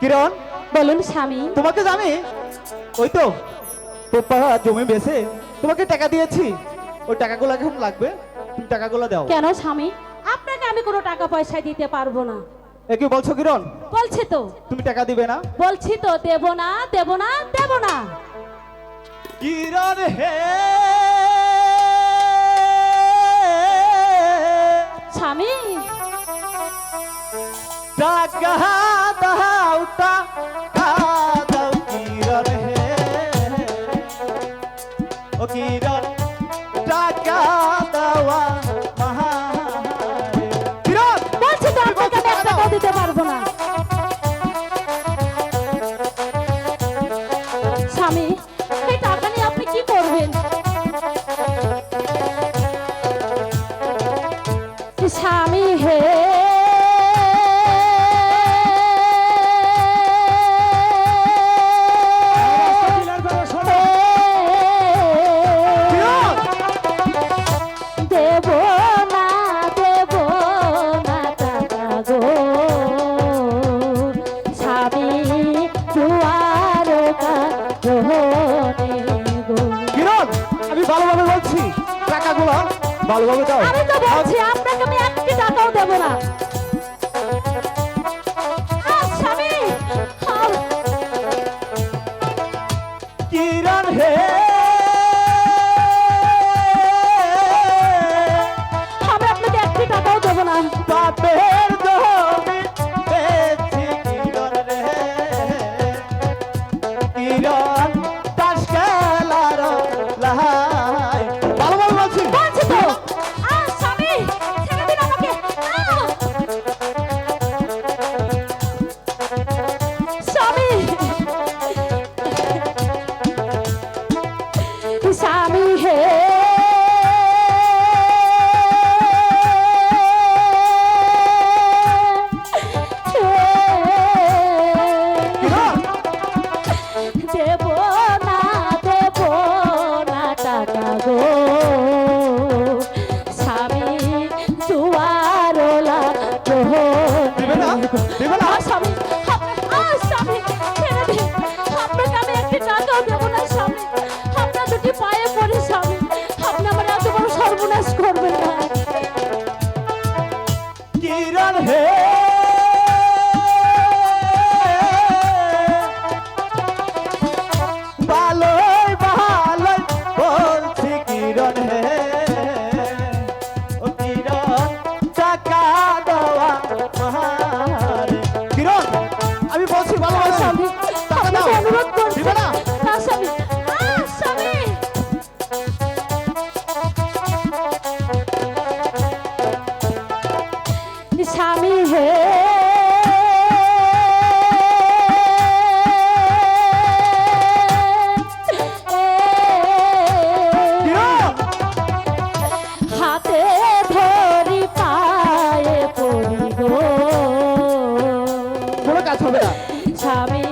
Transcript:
কিরণ, বলুন স্বামী। তোমাকে জানি ওই তো তোর জমি বেচে তোমাকে টাকা দিয়েছি, ওই টাকাগুলো এখন লাগবে, তুমি টাকাগুলো দাও। কেন স্বামী? আপনাকে আমি কোনো টাকা পয়সা দিতে পারবো না। এ কি বলছো কিরণ? বলছি তো, তুমি টাকা দিবে না? বলছি তো দেব না, দেব না, দেব না। কিরণ হে স্বামী, টাকা দাও, টাকা দাও কিরণ হে, ও কিরণ টাকা দেওয়া মাহারে। কিরণ, বলছি তো আপনাকে আমি এক টাকাও দিতে পারবো না। স্বামী, এই টাকা নিয়ে আপনি কি করবেন? স্বামী হে, দেব না, দেব না টাকা গো, স্বামী দুয়ার কারণে গো। কিরণ, আমি ভালোভাবে বলছি, টাকাগুলো ভালোভাবে দাও। আমি তো বলছি আপনাকে আমি একটি টাকাও দেব না। স্বামী, কিরণ হে, আমি আপনাকে একটি টাকাও দেব না। বাপের জমি বেচি কিরণ রে, কিরণ তাস খেলার লাই। ভালোভাবে বলছি। বলছি তো, স্বামী ছেড়ে দিন আমাকে। স্বামী, স্বামী হে, দেব না, দেব না টাকা গো, স্বামী দুয়ারলা দিবে না? দিবে না? স্বামী, স্বামী ছেড়ে দিন। আপনাকে আমি একটি টাকাও দেব না স্বামী। আপনার দুটি পায়ে পড়ে স্বামী, আপনি আমার এত বড় সর্বনাশ করবেন না। কিরণ হে, ভালোই ভালোই বলছি কিরণ হে, ও কিরণ টাকা দেওয়া মাহারে। কিরণ, আমি বলছি ভালোভাবে স্বামী, টাকা দাও। আপনাকে অনুরোধ করছি। দিবে না? না স্বামী, স্বামী, স্বামী হে, কিরণ, হাতে ধরি পায়ে পড়ি গো, কোনো কাজ হবে না। স্বামী